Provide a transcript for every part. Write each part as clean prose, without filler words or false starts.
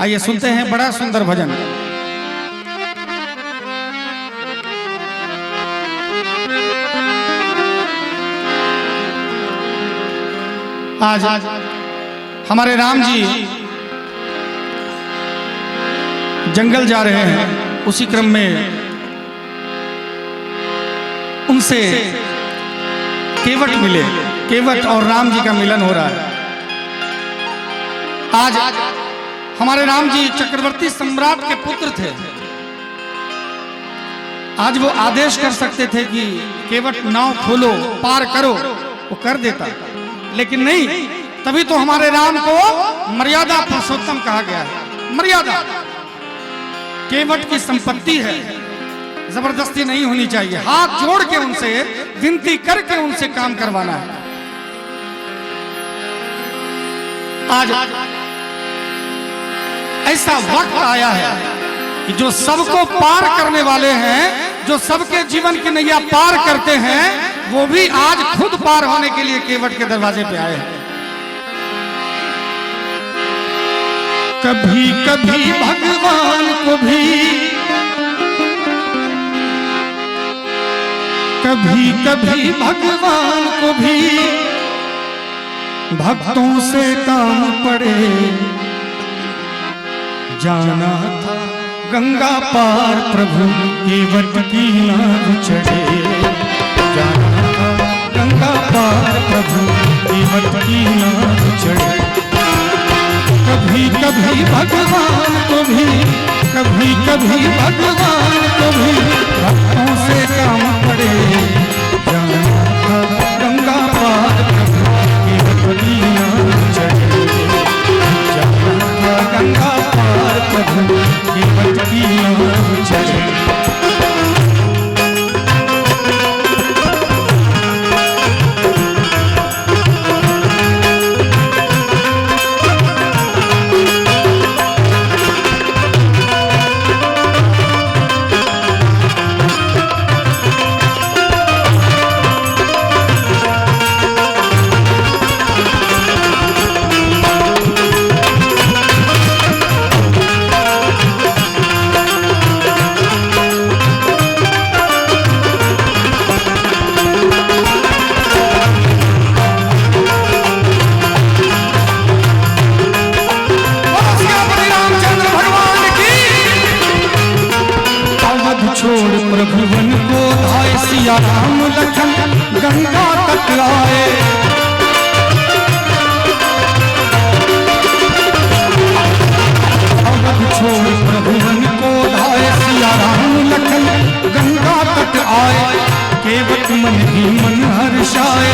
आइए सुनते हैं बड़ा सुंदर भजन। आज हमारे राम जी जंगल जा रहे हैं, उसी क्रम में उनसे केवट मिले। केवट और राम जी का मिलन हो रहा है। आज हमारे राम जी चक्रवर्ती सम्राट के पुत्र थे। आज वो आदेश कर सकते थे कि केवट नाव खोलो, पार करो, वो कर देता, लेकिन नहीं। तभी तो हमारे राम को मर्यादा पुरुषोत्तम कहा गया है। मर्यादा केवट की संपत्ति है, जबरदस्ती नहीं होनी चाहिए। हाथ जोड़ के उनसे विनती करके उनसे काम करवाना है। आज ऐसा वक्त आया है कि जो सबको पार करने वाले हैं, जो सबके जीवन की नैया पार करते हैं, वो भी आज खुद पार होने के लिए केवट के दरवाजे पे आए हैं। कभी कभी भगवान को भी, कभी कभी भगवान को भी भक्तों से काम पड़े। जाना था गंगा पार प्रभु केवट की नाव चढ़े। जाना था गंगा पार प्रभु केवट की नाव चढ़े। कभी कभी भगवान को भी, कभी कभी भगवान को भी भक्तों से काम पड़े। जाना था गंगा पार प्रभु केवट की नाव चढ़े। जाना था गंगा पार प्रभु केवट की नाव चढ़े। छोड़ प्रभुवन को धाय, सिया राम लखन गंगा तट आए। अवध छोड़ प्रभुवन को धाय, सिया राम लखन गंगा तट आए। केवट मन ही मन हर्षाए,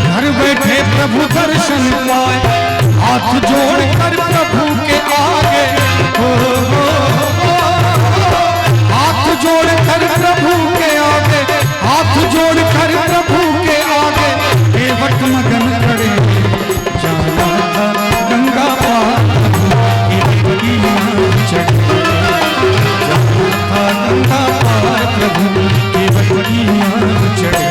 घर बैठे प्रभु दर्शन पाए। हाथ जोड़ कर प्रभु के आगे, हाथ जोड़ कर प्रभु के आगे, हाथ जोड़ कर प्रभु के आगे केवट मगन खड़े। जाना था गंगा पार केवट की नाव चढ़े। जाना था गंगा पार प्रभु केवट की नाव चढ़े।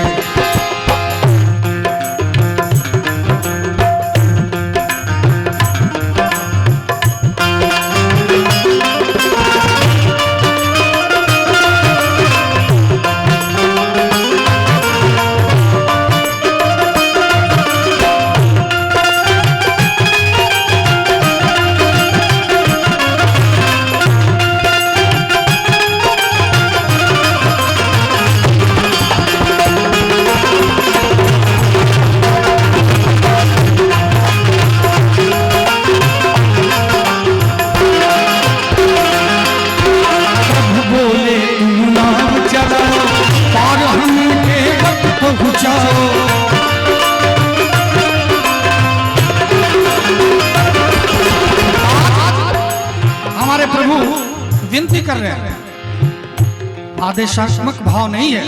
हमारे प्रभु विनती कर रहे हैं, आदेशात्मक भाव नहीं है।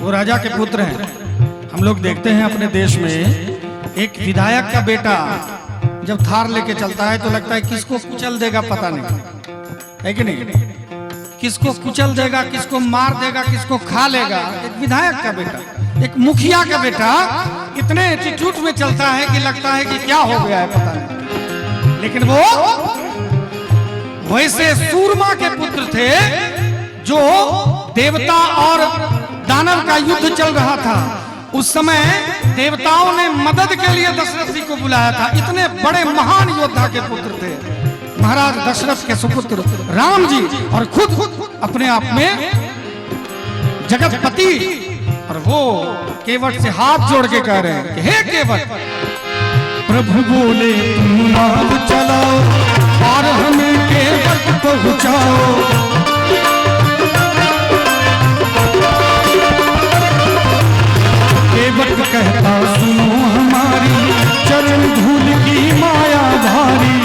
वो राजा के पुत्र हैं। हम लोग देखते हैं अपने देश में एक विधायक का बेटा जब थार लेके चलता है तो लगता है किसको कुचल देगा पता नहीं, है कि नहीं? किसको कुचल देगा, किसको मार देगा, किसको खा लेगा। एक विधायक का बेटा, एक मुखिया का बेटा इतने एटीट्यूड में चलता है कि लगता है कि क्या हो गया है पता नहीं। लेकिन वो वैसे सूरमा के पुत्र थे जो देवता और दानव का युद्ध चल रहा था। उस समय देवताओं ने मदद के लिए दशरथ जी को बुलाया था। इतने बड़े महान योद्धा के पुत्र थे महाराज दशरथ के सुपुत्र राम जी, और खुद अपने आप में जगतपति। और वो केवट से हाथ जोड़ के कह रहे हैं कि हे केवट, प्रभु बोले तुम नाव चलाओ और हमें केवट पहुंचाओ। केवट कहता सुनो हमारी, चरण धूल की माया भारी।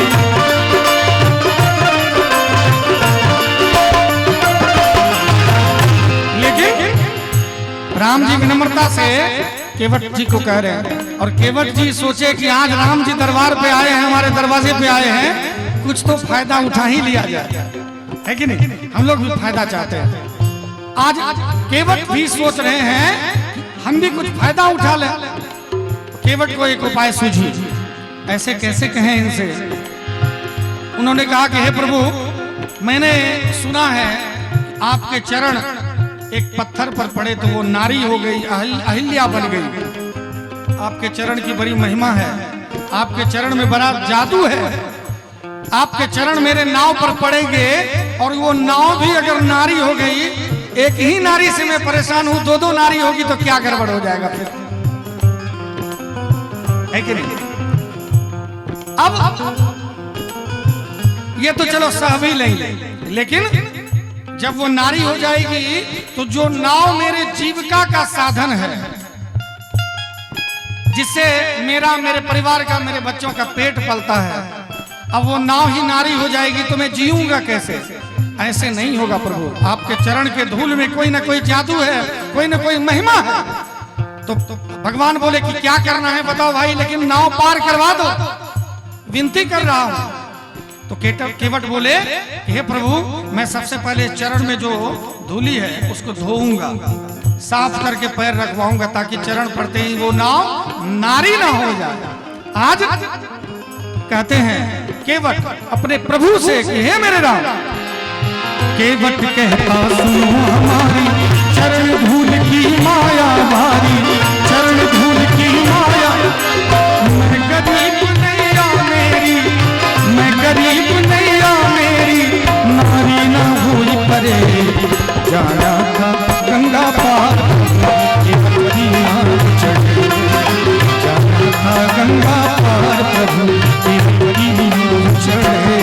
लेकिन राम जी विनम्रता से केवट जी को कह रहे हैं, और केवट जी सोचे कि आज राम जी दरबार पे आए हैं, हमारे दरवाजे पे आए हैं, कुछ तो फायदा उठा ही लिया जाए, है कि नहीं? हम लोग भी फायदा चाहते हैं। आज केवट भी सोच रहे हैं हम भी कुछ फायदा उठा लें। केवट को एक उपाय सूझी, ऐसे कैसे कहें इनसे। उन्होंने कहा कि हे प्रभु, मैंने सुना है आपके चरण एक पत्थर पर पड़े तो वो नारी हो गई, अहिल्या बन गई। आपके चरण की बड़ी महिमा है, आपके चरण में बड़ा जादू है। आपके चरण मेरे नाव पर पड़ेंगे और वो नाव भी अगर नारी हो गई, एक ही नारी से मैं परेशान हूं, दो नारी होगी तो क्या गड़बड़ हो जाएगा फिर, है कि नहीं? अब ये तो चलो सह भी लेंगे, लेकिन जब वो नारी हो जाएगी तो जो नाव मेरे जीविका का साधन है, जिससे मेरे परिवार का, मेरे बच्चों का पेट पलता है, अब वो नाव ही नारी हो जाएगी तो मैं जीऊंगा कैसे? ऐसे नहीं होगा प्रभु। आपके चरण के धूल में कोई ना कोई जादू है, कोई ना कोई महिमा है। तो भगवान बोले कि क्या करना है बताओ भाई, लेकिन नाव पार करवा दो, विनती कर रहा हूं। तो केवट बोले हे प्रभु, मैं सबसे पहले चरण में जो धूली है उसको धोऊंगा, साफ करके पैर रखवाऊंगा, ताकि चरण पड़ते ही वो नाव नारी ना हो जाए। आज कहते हैं केवट अपने प्रभु से कि हे मेरे राम। केवट कहता सुनो हमारी, चरण धूल की माया भारी। चरण धूल की माया, मैं गरीब नैया मेरी, मैं गरीब नैया मेरी, नारी ना हुई परे। जाना था गंगा पार, केवट की नाव चढ़े। जाना था गंगा पार प्रभु, केवट की नाव चढ़े।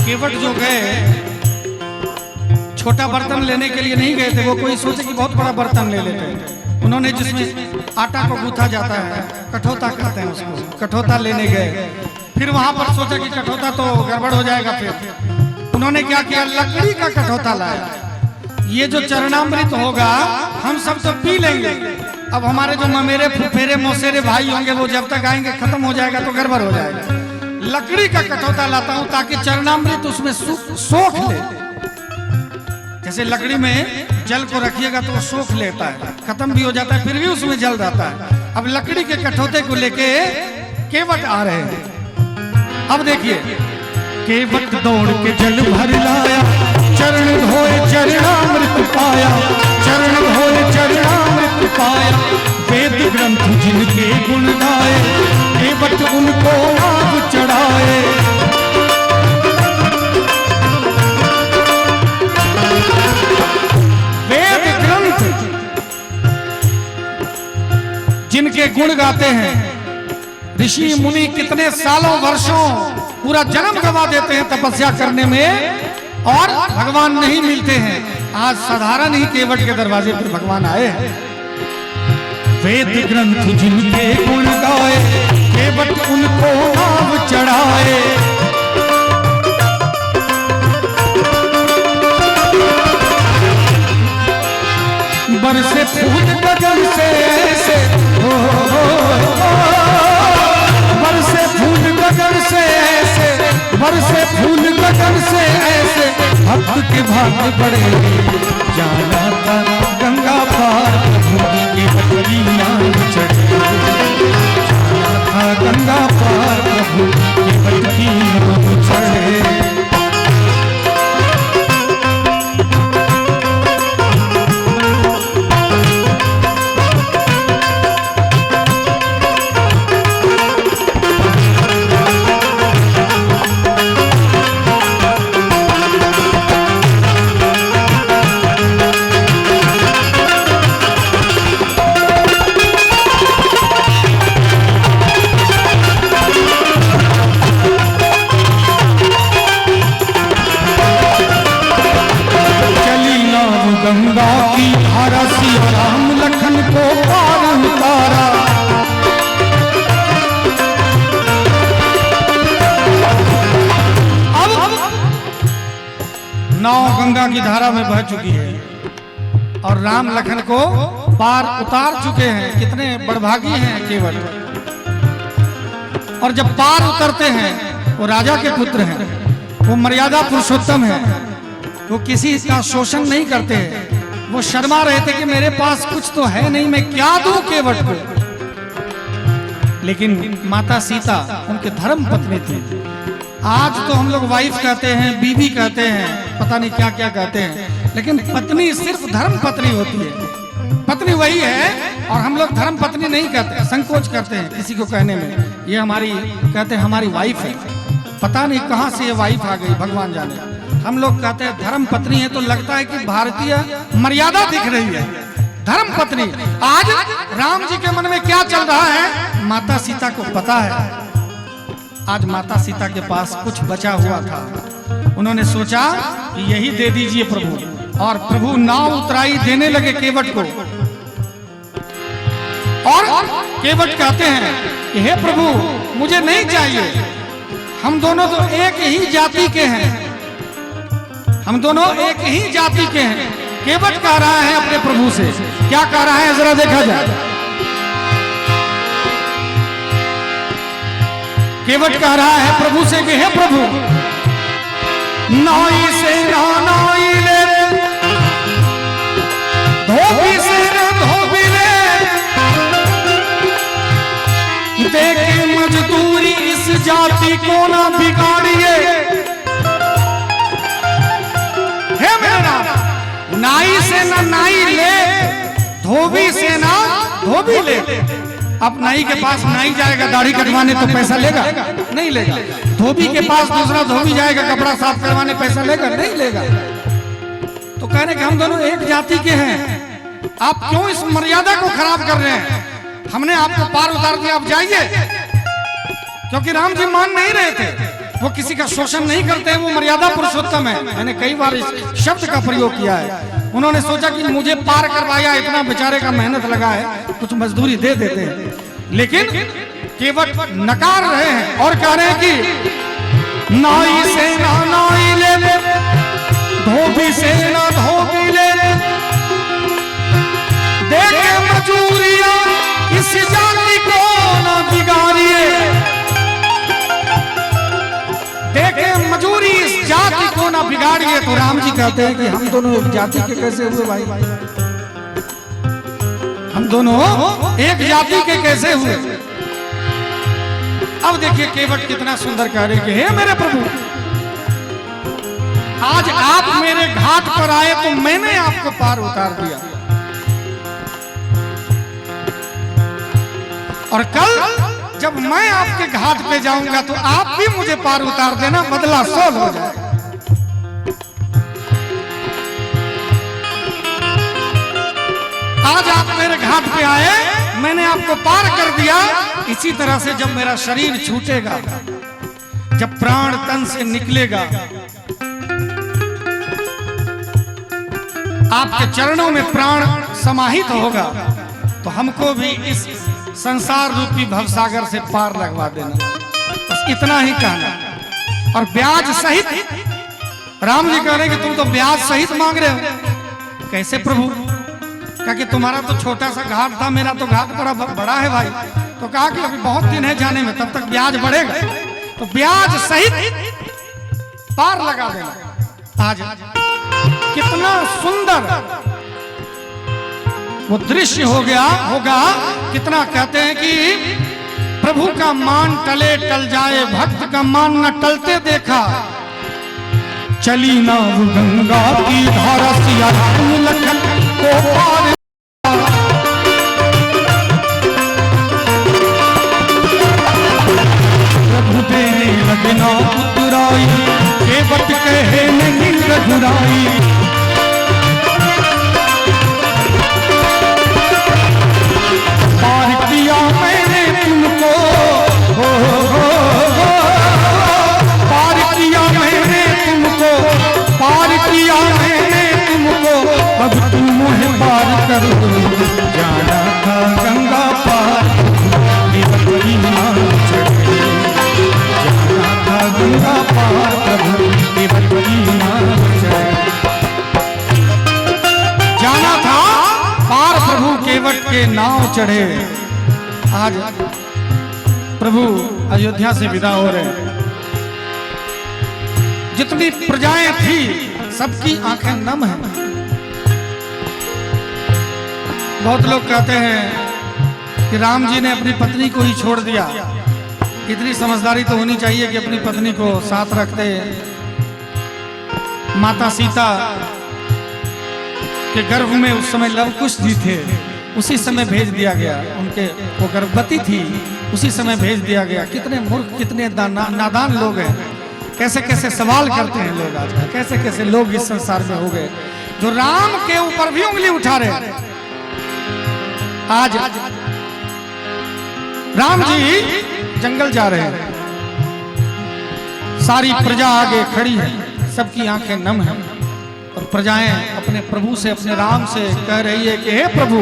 केवट जो गए, छोटा बर्तन लेने के लिए नहीं गए थे, वो कोई सोचे कि बहुत बड़ा बर्तन ले लेते हैं। उन्होंने जिसमें आटा को गूथा जाता है, कठौता कहते हैं उसको, कठौता लेने गए। फिर वहां पर सोचा कि कठौता तो गड़बड़ हो जाएगा, फिर उन्होंने क्या किया, लकड़ी का कठौता लाया। ये जो चरणामृत होगा हम सब तो पी लेंगे, अब हमारे जो ममेरे फुफेरे मौसेरे भाई होंगे वो जब तक आएंगे खत्म हो जाएगा तो गड़बड़ हो जाएगा। लकड़ी का कठौता लाता हूं ताकि चरणामृत उसमें सोख ले। जैसे लकड़ी में जल को रखिएगा तो वो सोख लेता है, खत्म भी हो जाता है, फिर भी उसमें जल जाता है। अब लकड़ी के कठौते को लेके केवट आ रहे हैं। अब देखिए, केवट दौड़ के जल भर लाया, चरण धो जिनके गुण गाते हैं, ऋषि मुनि कितने सालों वर्षों पूरा जन्म गवा देते हैं तपस्या करने में और भगवान नहीं मिलते हैं। आज साधारण ही केवट के दरवाजे पर भगवान आए हैं। वेद ग्रंथ जिनके गुण गाए, केवट उनको नाव चढ़ाए। बरसे फूल गगन से ऐसे, बरसे फूल गगन से ऐसे, बरसे फूल गगन से ऐसे, भक्त के भाग्य बड़े। जाना था गंगा पार प्रभु की बदली नाव चढ़े। जाना था गंगा पार प्रभु की बदली नाव चढ़े। गंगा की धारा सिया राम लखन को पार उतारा। अब नाव गंगा की धारा में बह चुकी है और राम लखन को पार उतार चुके हैं। कितने बड़भागी हैं केवट। और जब पार उतरते हैं, वो राजा के पुत्र हैं, वो मर्यादा पुरुषोत्तम है, वो किसी का शोषण नहीं करते। वो शर्मा रहे थे कि मेरे पास कुछ तो है नहीं, मैं क्या दूं केवट को। लेकिन माता सीता उनके धर्म पत्नी थी। आज तो हम लोग वाइफ कहते हैं, बीवी कहते हैं, पता नहीं क्या क्या कहते हैं, लेकिन पत्नी सिर्फ धर्म पत्नी होती है। पत्नी वही है और हम लोग धर्म पत्नी नहीं कहते, संकोच करते हैं किसी को कहने में। ये हमारी कहते हैं हमारी वाइफ है। पता नहीं कहां से ये वाइफ आ गई, भगवान जाने। हम लोग कहते हैं धर्म पत्नी है तो लगता है कि भारतीय मर्यादा दिख रही है। धर्म पत्नी। आज राम जी के मन में क्या चल रहा है, माता सीता को पता है। आज माता सीता के पास कुछ बचा हुआ था, उन्होंने सोचा कि यही दे दीजिए प्रभु। और प्रभु नाव उतराई देने लगे केवट को। और केवट कहते हैं कि हे प्रभु मुझे नहीं चाहिए, हम दोनों तो एक ही जाति के हैं, हम दोनों एक ही जाति के हैं। केवट कह रहा है अपने प्रभु से, क्या कह रहा है जरा देखा जाए। केवट कह रहा है प्रभु से कि हे प्रभु, नाई से ना नाई ले, धोबी से ना धोबी ले, देखे मजदूरी इस जाति को ना बिगाड़िए। हे मेरा नाई से ना नाई ले, धोबी से ना धोबी ले। अब नाई के पास नाई जाएगा दाढ़ी कटवाने तो पैसा लेगा? नहीं लेगा। धोबी के पास दूसरा धोबी जाएगा कपड़ा साफ करवाने, पैसा लेगा? नहीं लेगा। तो कह रहे कि हम दोनों एक जाति के हैं, आप क्यों इस मर्यादा को खराब कर रहे हैं? हमने आपको पार उतार दिया, आप जाइए। क्योंकि राम जी मान नहीं रहे थे, वो किसी का शोषण नहीं करते, वो मर्यादा पुरुषोत्तम है। मैंने कई बार इस शब्द का प्रयोग किया है। उन्होंने सोचा कि मुझे पार करवाया, इतना बेचारे का मेहनत लगा है, कुछ मजदूरी दे देते हैं। लेकिन केवट नकार रहे हैं और कह रहे हैं कि नाई से ना नाई ले, धोबी से ना धोबी ले, देखे मजूरिया इस जाति को ना बिगाड़िए। देखे मजूरी इस जाति को ना बिगाड़िए। तो राम जी कहते हैं कि हम दोनों एक जाति के कैसे हुए भाई? हम दोनों एक जाति के कैसे हुए? अब देखिए केवट कितना सुंदर कह रहे कि हे मेरे प्रभु, आज आप मेरे घाट पर आए तो मैंने आपको पार उतार दिया, और कल जब मैं आपके घाट पे जाऊंगा तो आप भी मुझे पार उतार देना, बदला 100 हो जाएगा। आज आप मेरे घाट पे आए, मैंने आपको पार कर दिया। इसी तरह से जब मेरा शरीर छूटेगा, जब प्राण तन से निकलेगा, आपके चरणों में प्राण समाहित होगा, तो हमको भी इस संसार रूपी भवसागर से पार लगवा देना। बस इतना ही कहना। और ब्याज सहित, राम जी कह रहे कि तुम तो ब्याज सहित मांग रहे हो। कैसे प्रभु? कहा कि तुम्हारा तो छोटा सा घाट था, मेरा तो घाट बड़ा है भाई। तो कहा कि अभी बहुत दिन है जाने में, तब तक ब्याज बढ़ेगा, तो ब्याज सहित पार लगा देना। आज कितना सुंदर वो दृश्य हो गया होगा। कितना कहते हैं कि प्रभु का मान टले टल जाए, भक्त का मान न टलते देखा। चली नाव गंगा की धारा, सिया राम लखन को पार। प्रभु देने लगना उतराई, केवट कहे नहीं रघुराई। पार किया मैंने तुमको, पार किया मैंने तुमको, पार किया मैंने तुमको, अब तुम मुझे पार कर दो। जाना था गंगा पार, बड़ी नाव चढ़े। जाना था गंगा पार, प्रभु बड़ी नाव चढ़े। जाना था पार, प्रभु केवट के नाव चढ़े। आज प्रभु अयोध्या से विदा हो रहे हैं। जितनी प्रजाएं थी सबकी आंखें नम हैं। बहुत लोग कहते हैं कि राम जी ने अपनी पत्नी को ही छोड़ दिया। इतनी समझदारी तो होनी चाहिए कि अपनी पत्नी को साथ रखते। माता सीता के गर्भ में उस समय लव कुश जी थे, उसी समय भेज दिया गया। उनके वो गर्भवती थी, उसी समय भेज दिया गया। कितने मूर्ख, कितने नादान लोग हैं। कैसे कैसे सवाल करते हैं लोग आजकल। कैसे कैसे लोग इस संसार में हो गए जो राम के ऊपर भी उंगली उठा रहे हैं। आज राम जी जंगल जा रहे हैं, सारी प्रजा आगे खड़ी है, सबकी आंखें नम हैं। और प्रजाएं अपने प्रभु से, अपने राम से कह रही है कि हे प्रभु,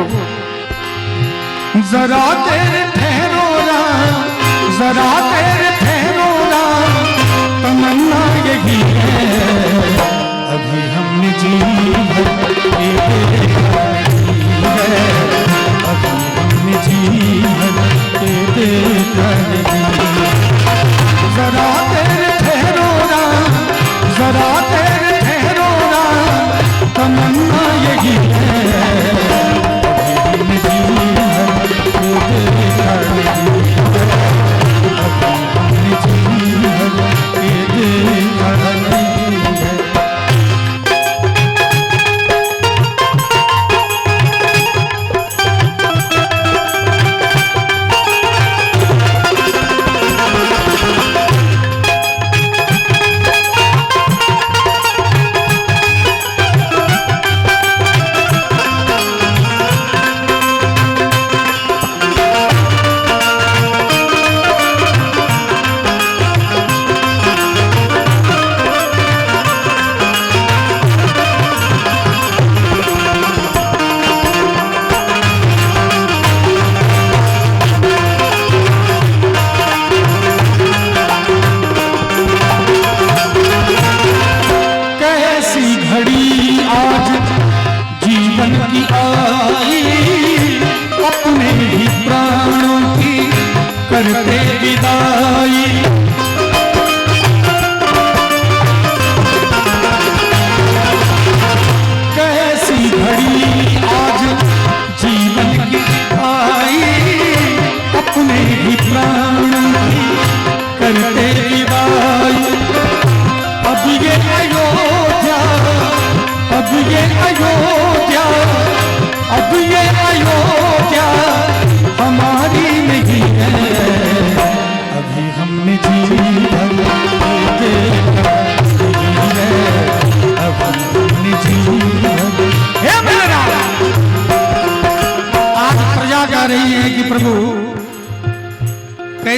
जरा तेरे ठहरो राम, जरा तेरे ठहरो राम, तमन्ना यही है अभी हमने जी है, अभी हमने जी है। जरा तेरे ठहरो राम, जरा तेरे ठहरो राम, तमन्ना यही है अभी हमने जी है।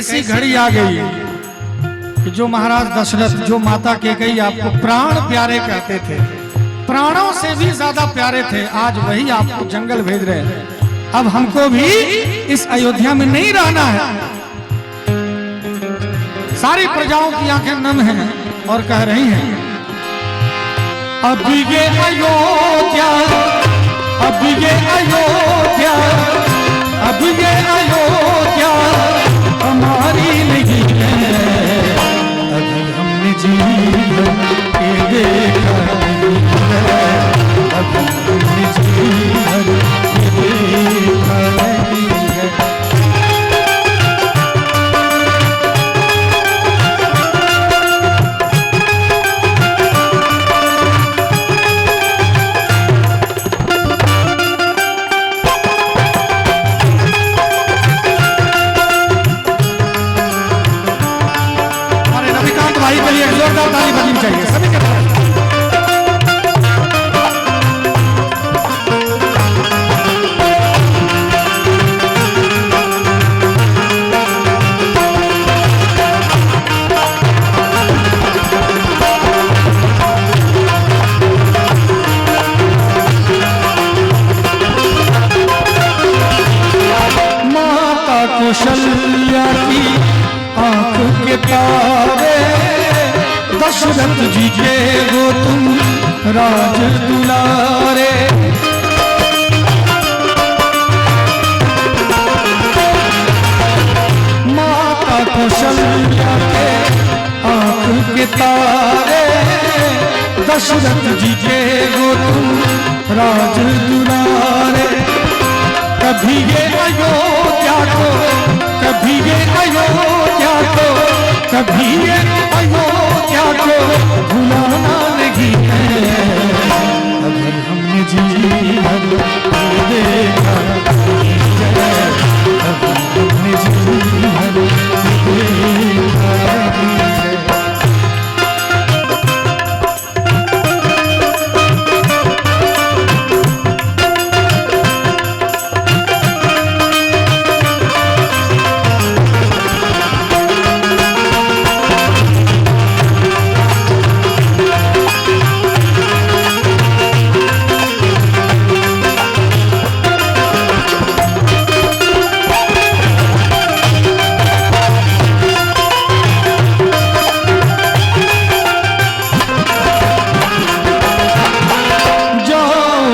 ऐसी घड़ी आ गई कि जो महाराज दशरथ, जो माता कैकेयी आपको प्राण प्यारे कहते थे, प्राणों से भी ज्यादा प्यारे थे, आज वही आपको जंगल भेज रहे हैं। अब हमको भी इस अयोध्या में नहीं रहना है। सारी प्रजाओं की आंखें नम हैं और कह रही हैं, अब ये अयोध्या, अब ये अयोध्या, अब ये अयोध्या हमारी नहीं है। अभी हमने जीवन के देखा नहीं है, अभी हमने जीवन के देखा नहीं है। भाई के लिए जोरदार ताली बजनी चाहिए सभी के तरफ। माता कौशल्या की आंख के तारे, दशरथ जी के वो तुम राज दुलारे। माता कौशल्या के आंख के तारे, दशरथ जी के वो तुम राज दुलारे। कभी ये अयोध्या को, कभी ये अयोध्या को, कभी ये अयोध्या को भुलाना नहीं है। अगर हमने जीवन देखा नहीं है, अगर हमने जीवन देखा नहीं है।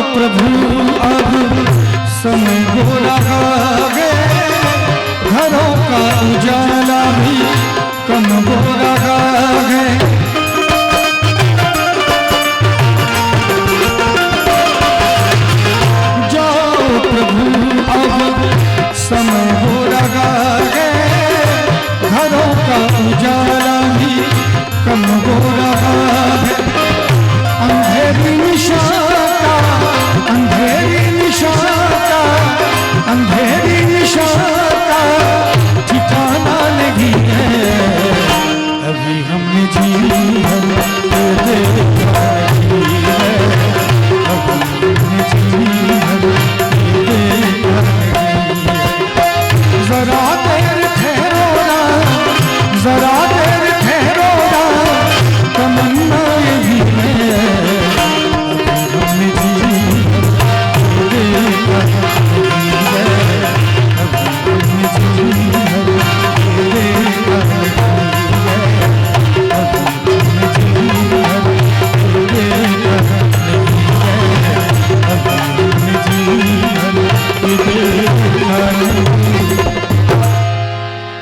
प्रभु